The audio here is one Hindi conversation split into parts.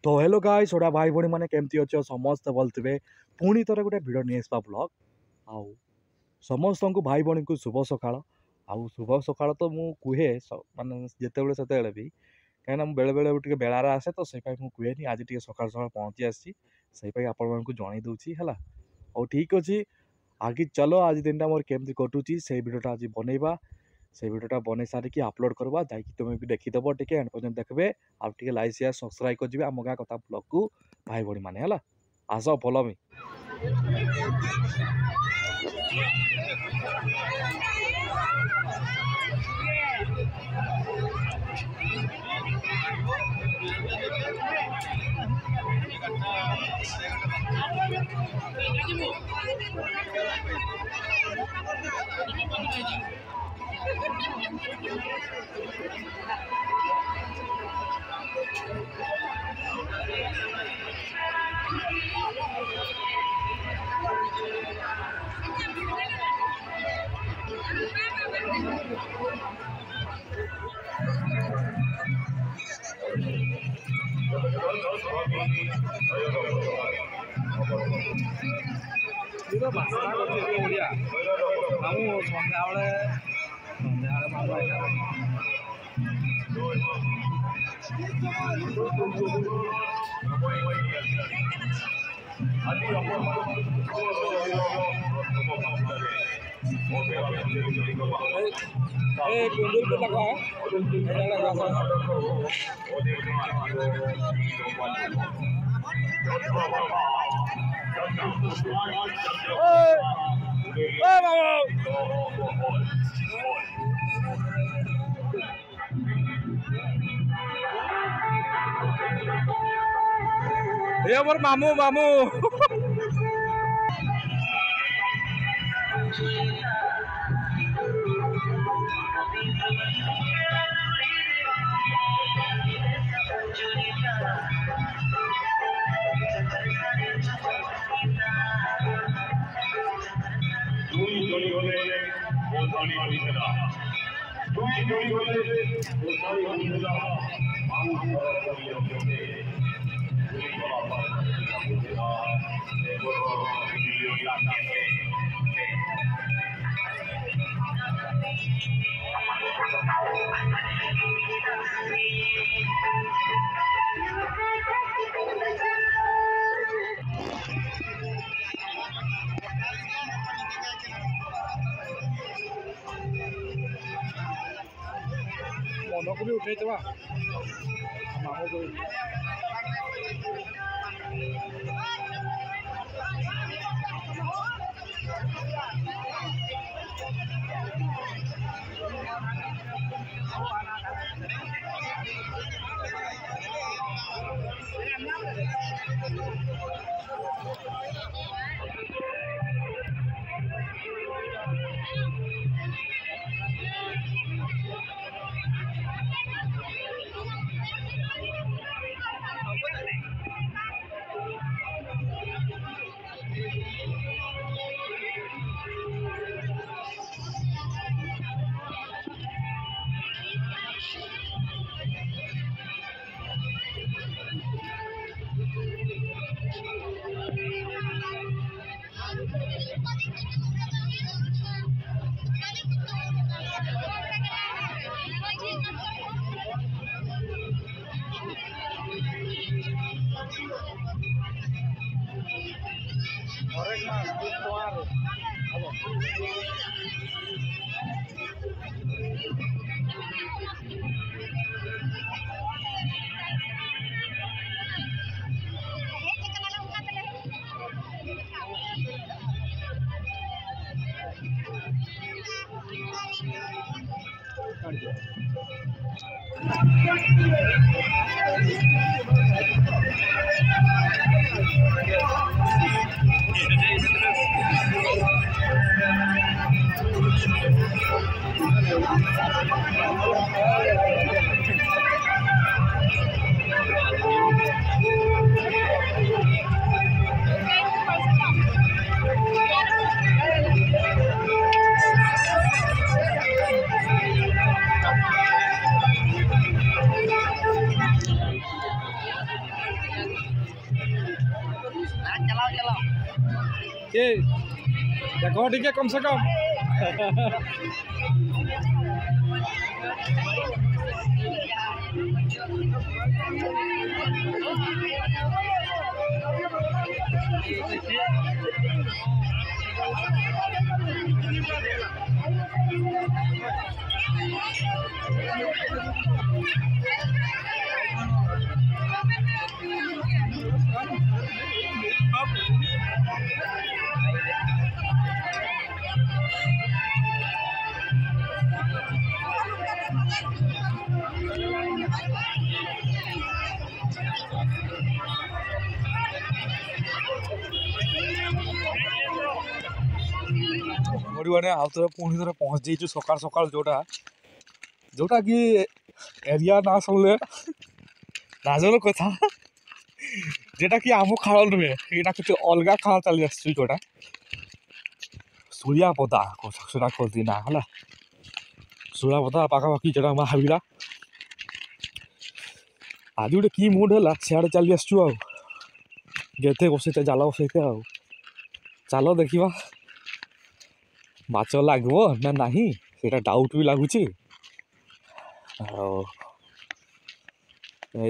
तो हेलो गाइस ओडा भाई भणी माने केमती अच्छो समस्त भल थे पुणी थरे गोटे भिड नहीं आसपा ब्लॉग आउ समस्त को भाई भणी को शुभ सकाळ आउ शुभ सकाळ तो मु कुहे माने जेतेबेले सेतेबेले भी कहीं बेले बेले टे बेलार आसे तो से मुझे आज टे सका सका पहुँची आसी आपण को जन दूसरी है और ठीक अच्छे आगे चलो आज दिन मोर केमती कटुची से भिडटा आज बनइबा से भिडटा बन सारिकी अपलोड करवा जाकि तुम भी देखीदेव टे एंड पर्यटन देखबे आप टे लाइक शेयर सब्सक्राइब कर आम गाँ कथा ब्लॉग को भाई भणी मैंने है आस फॉलो मी ये मोर मामू मामू मन को भी उठे मामू को ये देखो ठीक है कम से कम मैंने आउ थे पुणी थे पहुँच जाइए सका सका जोटा कि एरिया ना शुणले राजर कथा जेटा कि आम खाल नुहे यहाँ किसी अलग खाल चली जोटा सूर्या पदा सुना खोजी ना है सूर्या पदा पाखापाखि जो महावीरा आज गोटे कि मुड है सियाड़े चली आसचु गेते बसते जाल बसते चलो देखा माछ लगो ना नहीं से डाउट भी लगुच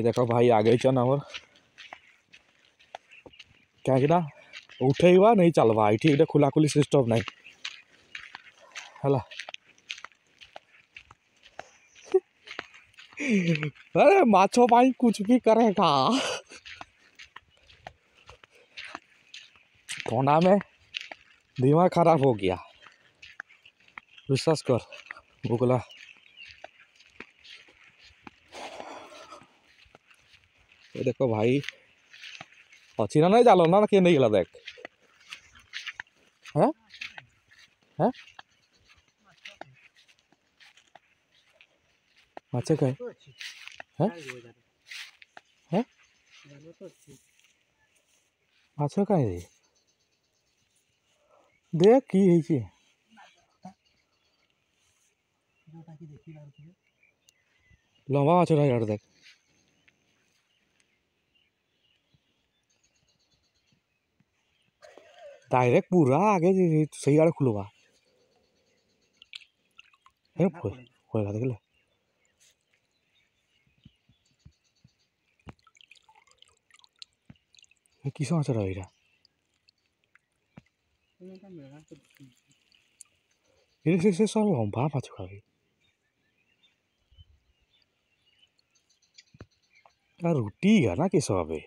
देख भाई आगे चन आमर क्या उठेवा नहीं चलवा ये खुलाखुली सिस्टम नहीं है अरे माछो पाई कुछ भी करेगा ठंडा में दिमाग खराब हो गया विश्वास कर भूगला ये देखो भाई अच्छी ना नहीं जालो ना के नहीं गला देख हैं हैं माछ कहे हैं हैं माछ कहे देख की है लंबा माछ यार देख डायरेक्ट पूरा आगे सही आड़े खुलवा देखले किस माछ रहा से सब लंबा माछ खाबी रुटी है ना किस भावे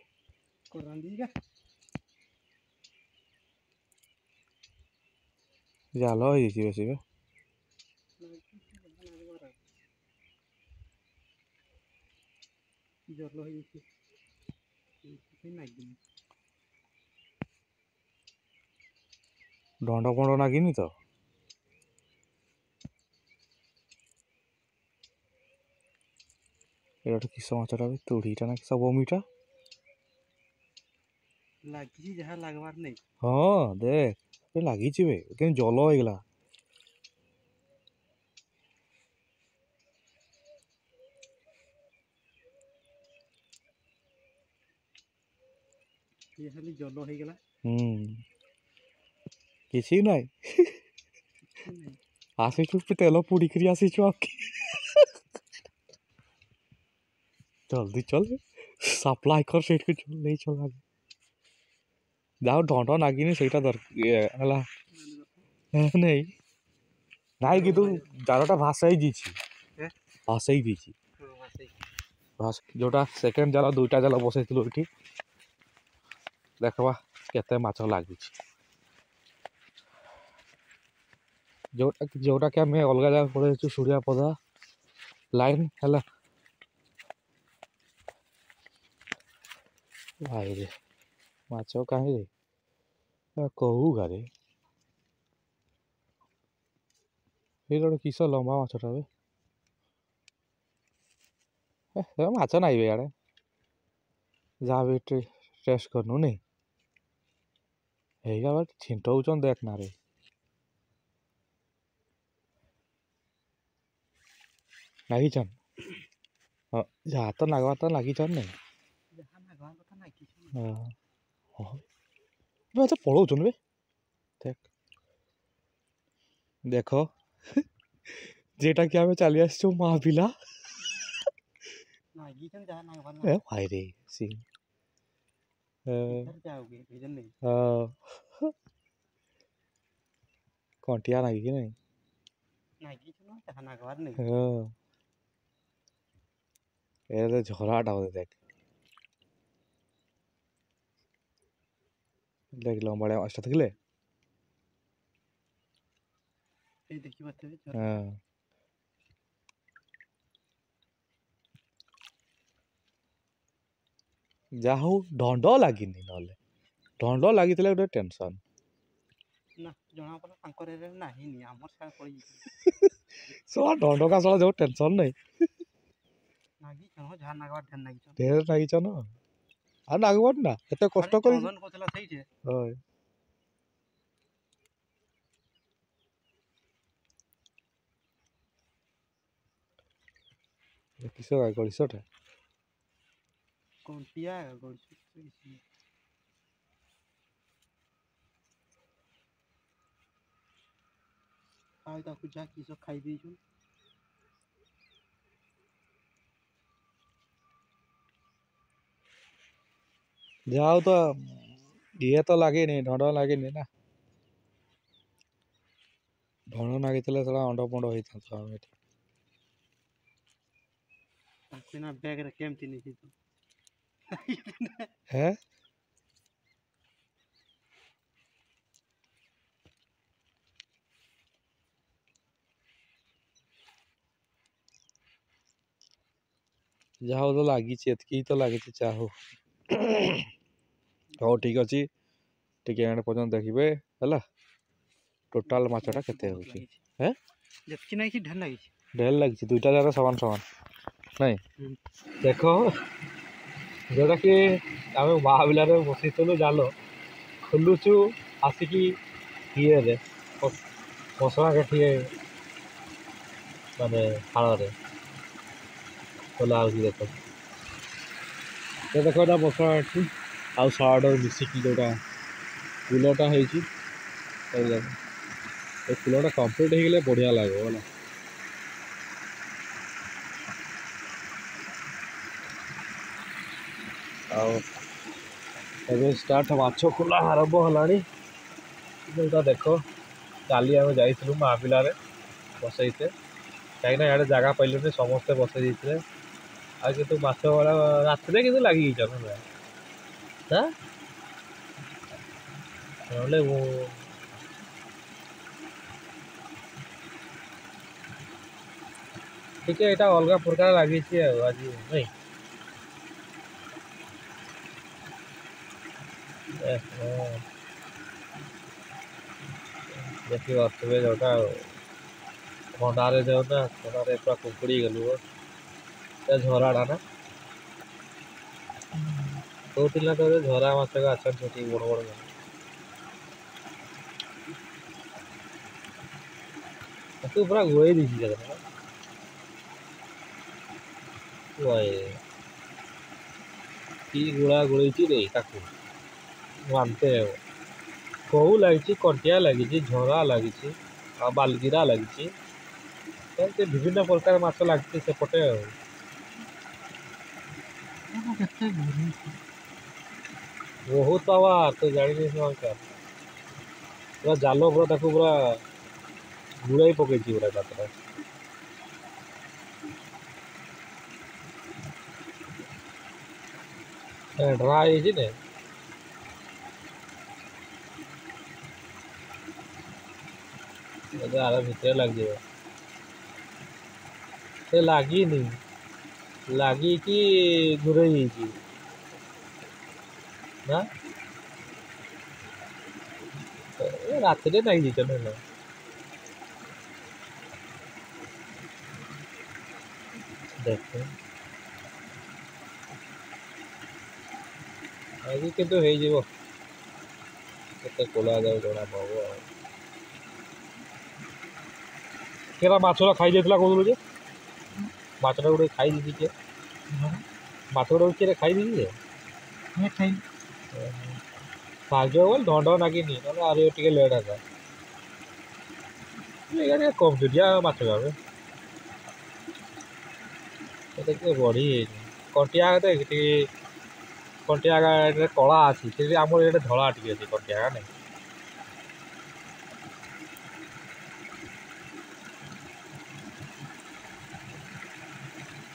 जाल हो बेसी डंड फंड नागिनी तो ये किस माछटा तुड़ीटा ना किस बमीटा हाँ देख लगी जल हो गला जल हो गला किसी ना आसी तेल पुड़ी कर आसी जल्दी चल सप्लाई कर से नहीं चल आगे जाओ ढंट नागिनी से नहीं ना कि जालटा भाषाई भाषाई जोटा सेकेंड जाल दुईटा जाल बसई ये देखवा केते माछ लगी जोटा कि आम अलग जगह पड़े सूर्या पदा लाइन है भाई रे माछ कहीं रे कहू गारे ये गोटे किस लंबा माछटा माछ ना इे जहाँ भी टेस्ट करनु नहीं है छिंटौन देख ना रे लगिचन जहाँ तो लगवा तो लगिचन नहीं तो पढ़ौन बे देख देख जेटा कि आम चली आस महापिला भाई रे सी कंटिया नागिक नहीं झराटा बोधे देख देख लंबाड़े माछटा थकले जा हूँ ढंड लगे ना ढंड लगी गोटे टेंशन शला ढंड का शला जो टेंशन नहीं ढेर नागिच ना आ नागबट ना एत कष्ट कर किस गड़िशटा जाओ तो ये तो लगे नहीं ढंड लगे नहीं ना ढंड नागी अंड पंड होता है जाओ तो लगी तो लगी चाहो हाँ ठीक अच्छे टे एंड पर्यटन देखिए है टोटाल माछटा केते होची हैं ढेर लगी दुईटा जगह समान समान नहीं देख जोटा कि आम महाबिल बसईलु जाल खोलुचु आसिकी ये मसला काठी माने हाल खोला देख देख मसला काठी आउ सलाड मिसिकी जोटा फूलटा होती फूलटा कम्प्लीट हो गले बढ़िया लगे है आउ स्टार्ट माछ खोला आरंभ है देख काली आम जाइलु महापिल बसईते कहीं इे जगह पाइलुनि समस्ते बसई देते आतु माछ रात कि लगी टे अलग प्रकार लगी आज नहीं देखी बसवे जोटा थंडारे जाऊ ना थंडारे पूरा कुकुड़ी गलु झराटा ना कहते तो झरा माछ आसन से बड़ बड़ तू पूरा गोई दी कि गुड़ा गोड़ी रे मानते कहू लगी कंटिया लगी झरा लगी बालगिरा लगी विभिन्न प्रकार माछ लगी सेपटे बहुत आवा तो जानी पूरा जाल पूरा पूरा गुड़ाई पकई पूरा जात्रा ड्राई ने आर भितर लग लगी नहीं लगी कि घूरे ना रात नहीं जाइए देख आज कितु होते कोला जाओ जना पड़ो केरा माछरा खाई देता कहूँ जे माछटा गोटे खाई दी किए माछ गोटे किए खाई दी ଭାଗ୍ୟ ବୋଲି ଢଣ୍ଡ ନାଗିନି ନହେଲେ ଆହୁରି ଟିକେ ଲେଟ୍ ହେଲା ଏଇଟା ଟିକେ କମ୍ପ୍ଲିଟିଆ ମାଛ ଯାବେ ଏଟା ଟିକେ ବଢ଼ି ହେଇନି କଣ୍ଟିଆ ଦେଖ ଟିକେ କଣ୍ଟିଆ ଏଠାରେ କଳା ଅଛି ସେଠି ଆମର ଏଠି ଧଳା ଟିକେ ଅଛି କଣ୍ଟିଆ ନାଇଁ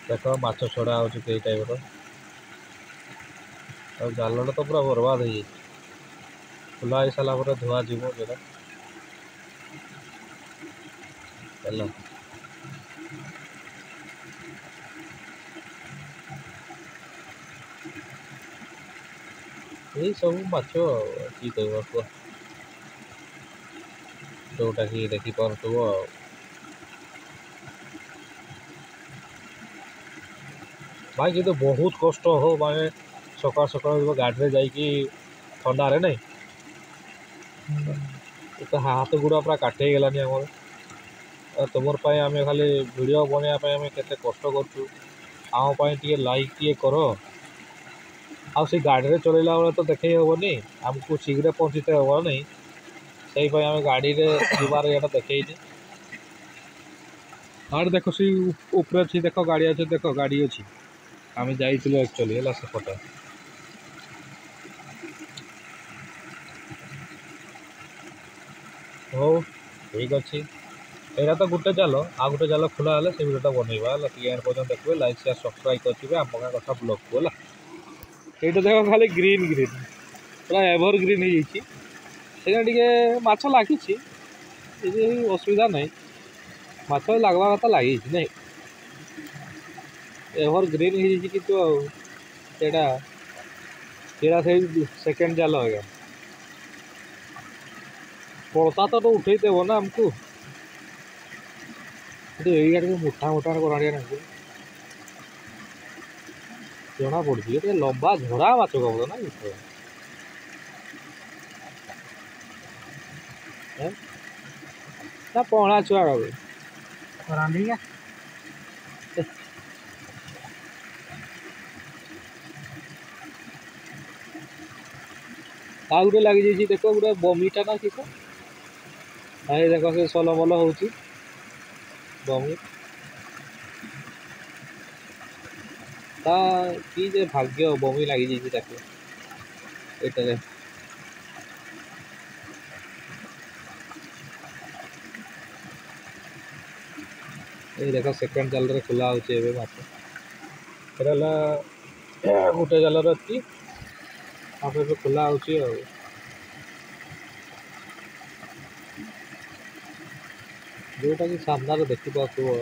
ଦେଖ ମାଛ ଛଡ଼ା ହେଉଛି ସେଇ ଟାଇପ୍ର ଆଉ ଜାଲଟା ତ ପୁରା ବର୍ବାଦ ହେଇଯାଇଛି ଖୋଲା ହେଇସାରିଲା ପରେ ଧୁଆ ଯିବ ସେଇଟା ହେଲା ଏଇ ସବୁ ମାଛ କି କହିବ କୁହ ଯେଉଁଟାକି ଦେଖିପାରୁଥିବ ଆଉ ଭାଇ କିନ୍ତୁ ବହୁତ କଷ୍ଟ ହଉ ମାନେ ସକାଳୁ ସକାଳୁ ଗାଡ଼ିରେ ଯାଇକି ଥଣ୍ଡାରେ ନାଇଁ ତ ହାତ ଗୋଡ଼ ପୁରା କାଟି ହେଇଗଲାନି ଆମର ତୁମର ପାଇଁ ଆମେ ଖାଲି ଭିଡ଼ିଓ ବନେଇବା ପାଇଁ ଆମେ କେତେ କଷ୍ଟ କରୁଛୁ ଆମ ପାଇଁ ଟିକେ ଲାଇକ୍ ଟିକେ କର ଆଉ ସେ ଗାଡ଼ିରେ ଚଲେଇଲା ବେଳେ ତ ଦେଖେଇ ହେବନି ଆମକୁ ଶୀଘ୍ର ପହଞ୍ଚିତେ ହେବ ନାହିଁ ସେଇପାଇଁ ଆମେ ଗାଡ଼ିରେ ଯିବାର ଏଇଟା ଦେଖେଇନି ଆରେ ଦେଖ ସେ ଉପରେ ଅଛି ଦେଖ ଗାଡ଼ି ଅଛି ଦେଖ ଗାଡ଼ି ଅଛି ଆମେ ଯାଇଥିଲୁ ଆକ୍ଚୁଆଲି ହେଲା ସେପଟେ ହଉ ଠିକ୍ ଅଛି ଏଇଟା ତ ଗୋଟେ ଜାଲ ଆଉ ଗୋଟେ ଜାଲ ଖୋଲା ହେଲେ ସେ ଭିଡ଼ିଓଟା ବନେଇବା ହେଲା ଟିକେ ଏଣ୍ଡ ପର୍ଯ୍ୟନ୍ତ ଦେଖିବେ ଲାଇକ୍ ସେୟାର ସବସ୍କ୍ରାଇବ୍ କରିଥିବେ ଆମ ଗାଁ କଥା ବ୍ଲଗ୍କୁ ହେଲା ଏଇଟା ଦେଖ ଖାଲି ଗ୍ରୀନ୍ ପୁରା ଏଭର ଗ୍ରୀନ୍ ହେଇଯାଇଛି ସେଇଟା ଟିକେ ମାଛ ଲାଗିଛି କିଛି ଅସୁବିଧା ନାହିଁ ମାଛ ଲାଗବା କଥା ଲାଗିଛି ନାଇଁ ଏଭର ଗ୍ରୀନ୍ ହେଇଯାଇଛି କିନ୍ତୁ ଆଉ ସେଇଟା ସେଇ ସେକେଣ୍ଡ ଜାଲ ଆଜ୍ଞା ପଳତା ତ ଉଠେଇଦେବ ନା ଆମକୁ ଏଇଟା ଟିକେ ମୋଟା ମୋଟା କରାଡ଼ିଆ ନାଇଁ ଜଣା ପଡ଼ୁଛି ଟିକେ ଲମ୍ବା ଝରା ମାଛ କବ ନା ନା ପହଳା ଛୁଆ ରାନ୍ଧିକା ଆଉ ଗୋଟେ ଲାଗିଯାଇଛି ଦେଖ ଗୋଟେ ବମିଟା ନା କିସ ଭାଇ ଦେଖ ସେ ସଲ ମଲ ହେଉଛି ବମି ତା କି ଯେ ଭାଗ୍ୟ ବମି ଲାଗିଯାଇଛି ତାକୁ ଏଇଟାରେ ଏଇ ଦେଖ ସେକେଣ୍ଡ ଜାଲରେ ଖୋଲା ହେଉଛି ଏବେ ମାଛ ଏଇଟା ହେଲା ଗୋଟେ ଜାଲରେ ଅଛି ତାପରେ ଏବେ ଖୋଲା ହେଉଛି ଆଉ ଯେଉଁଟାକି ସାମ୍ନାରେ ଦେଖିପାରୁଥିବ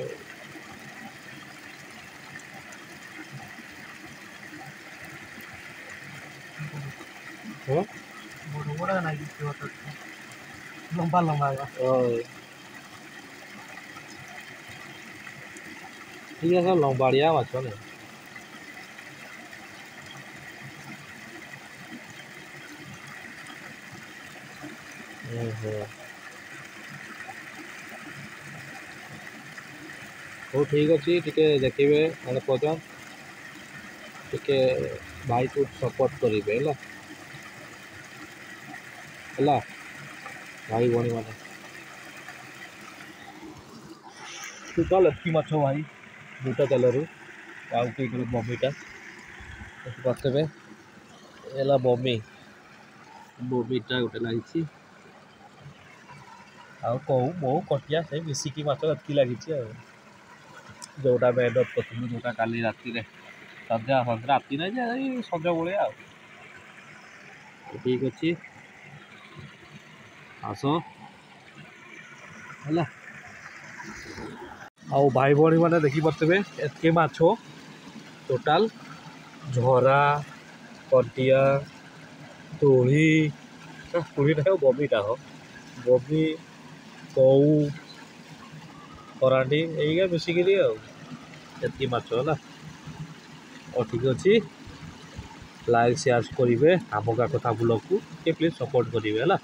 ଲମ୍ବା ଲମ୍ବା ঠিক আছে লম্বাড়িয়া মাছ নেই ହଉ ଠିକ୍ ଅଛି ଟିକେ ଦେଖିବେ ଏଣ୍ଡ ପର୍ଯ୍ୟନ୍ତ ଟିକେ ଭାଇକୁ ସପୋର୍ଟ କରିବେ ହେଲା ହେଲା ଭାଇ ଭଉଣୀ ମାନେ ଟୋଟାଲ ଏତିକି ମାଛ ଭାଇ ଦୁଇଟା ଜାଲରୁ ଆଉ ଟିକେ ବମିଟା କରିଦେବେ ହେଲା ବମିଟା ଗୋଟେ ଲାଗିଛି ଆଉ କଉ ମଉ କଟିଆ ସେ ମିଶିକି ମାଛ ଏତିକି ଲାଗିଛି ଆଉ ଯେଉଁଟା ମେହନତ କରିଥିଲୁ ଯେଉଁଟା କାଲି ରାତିରେ ସନ୍ଧ୍ୟା ରାତି ନାହିଁ ଯେ ଏଇ ସଞ୍ଜ ଭଳିଆ ଆଉ ଠିକ୍ ଅଛି ଆସ ହେଲା ଆଉ ଭାଇ ଭଉଣୀ ମାନେ ଦେଖିପାରୁଥିବେ ଏତେ ମାଛ ଟୋଟାଲ ଝରା କଣ୍ଟିଆ ତୋଳି ତୋଳିଟା ବମିଟା ବମି କଉ କରାଣ୍ଡି ଏଇକା ମିଶିକିରି ଆଉ ଏତିକି ମାଛ ହେଲା ଆଉ ଠିକ୍ ଅଛି ଲାଇକ୍ ସେୟାର କରିବେ ଆମ ଗାଁ କଥା ବ୍ଲଗ୍କୁ ଟିକେ ପ୍ଲିଜ୍ ସପୋର୍ଟ କରିବେ ହେଲା।